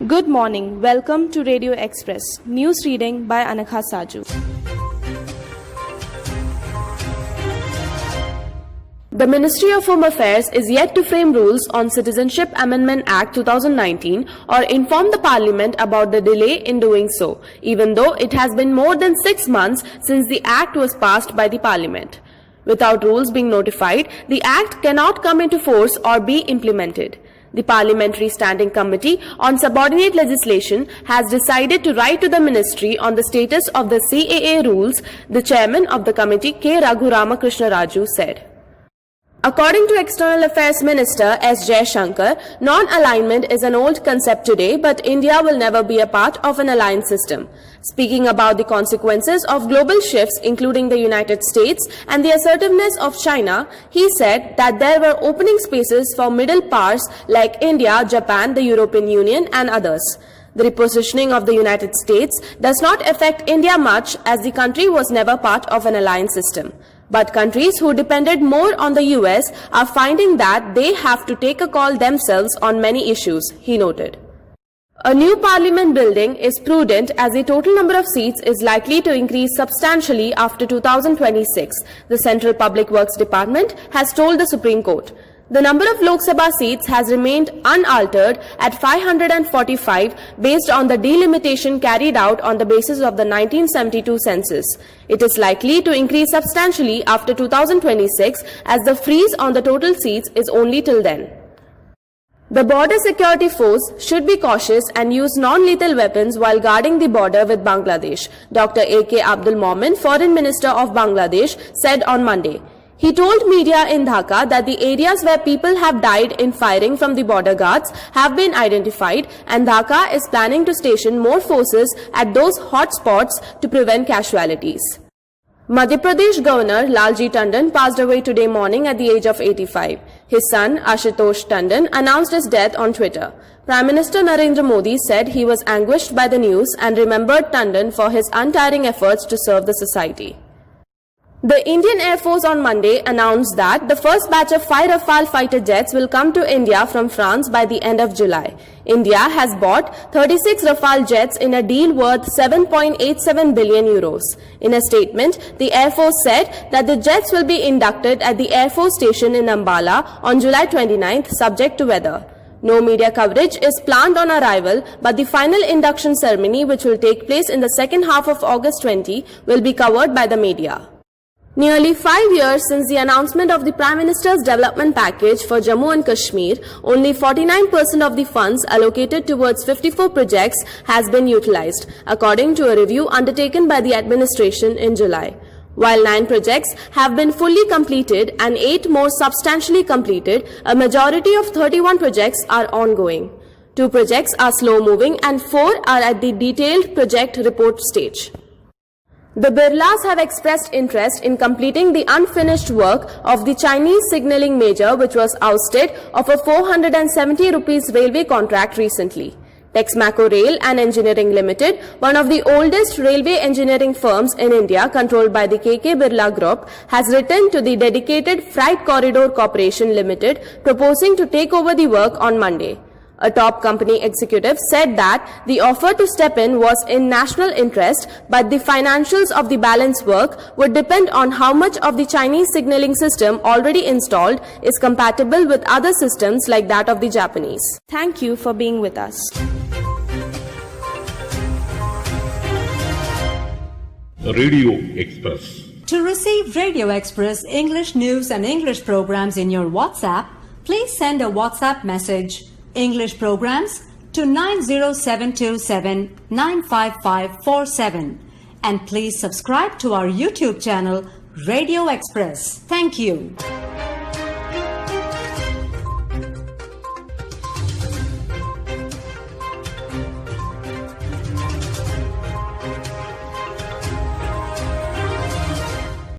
Good morning. Welcome to Radio Express. News reading by Anakha Saju. The Ministry of Home Affairs is yet to frame rules on Citizenship Amendment Act 2019 or inform the Parliament about the delay in doing so, even though it has been more than 6 months since the Act was passed by the Parliament. Without rules being notified, the Act cannot come into force or be implemented. The Parliamentary Standing Committee on Subordinate Legislation has decided to write to the Ministry on the status of the CAA rules, the chairman of the committee, K. Raghu Ramakrishna Raju, said. According to External Affairs Minister S. Jaishankar, non-alignment is an old concept today, but India will never be a part of an aligned system. Speaking about the consequences of global shifts, including the United States and the assertiveness of China, he said that there were opening spaces for middle powers like India, Japan, the European Union and others. The repositioning of the United States does not affect India much, as the country was never part of an aligned system. But countries who depended more on the US are finding that they have to take a call themselves on many issues, he noted. A new parliament building is prudent as the total number of seats is likely to increase substantially after 2026, the Central Public Works Department has told the Supreme Court. The number of Lok Sabha seats has remained unaltered at 545 based on the delimitation carried out on the basis of the 1972 census. It is likely to increase substantially after 2026 as the freeze on the total seats is only till then. The Border Security Force should be cautious and use non-lethal weapons while guarding the border with Bangladesh, Dr. A.K. Abdul Momin, Foreign Minister of Bangladesh, said on Monday. He told media in Dhaka that the areas where people have died in firing from the border guards have been identified and Dhaka is planning to station more forces at those hot spots to prevent casualties. Madhya Pradesh Governor Lalji Tandon passed away today morning at the age of 85. His son Ashutosh Tandon announced his death on Twitter. Prime Minister Narendra Modi said he was anguished by the news and remembered Tandon for his untiring efforts to serve the society. The Indian Air Force on Monday announced that the first batch of 5 Rafale fighter jets will come to India from France by the end of July. India has bought 36 Rafale jets in a deal worth 7.87 billion euros. In a statement, the Air Force said that the jets will be inducted at the Air Force Station in Ambala on July 29th, subject to weather. No media coverage is planned on arrival, but the final induction ceremony, which will take place in the second half of August 20, will be covered by the media. Nearly 5 years since the announcement of the Prime Minister's development package for Jammu and Kashmir, only 49% of the funds allocated towards 54 projects has been utilized, according to a review undertaken by the administration in July. While 9 projects have been fully completed and 8 more substantially completed, a majority of 31 projects are ongoing. 2 projects are slow-moving and 4 are at the detailed project report stage. The Birlas have expressed interest in completing the unfinished work of the Chinese signalling major, which was ousted of a 470 rupees railway contract recently. Texmaco Rail and Engineering Limited, one of the oldest railway engineering firms in India controlled by the KK Birla Group, has written to the dedicated Freight Corridor Corporation Limited proposing to take over the work on Monday. A top company executive said that the offer to step in was in national interest, but the financials of the balance work would depend on how much of the Chinese signaling system already installed is compatible with other systems like that of the Japanese. Thank you for being with us. Radio Express. To receive Radio Express English news and English programs in your WhatsApp, please send a WhatsApp message English programs to 90727 95547 and please subscribe to our YouTube channel Radio Express. Thank you.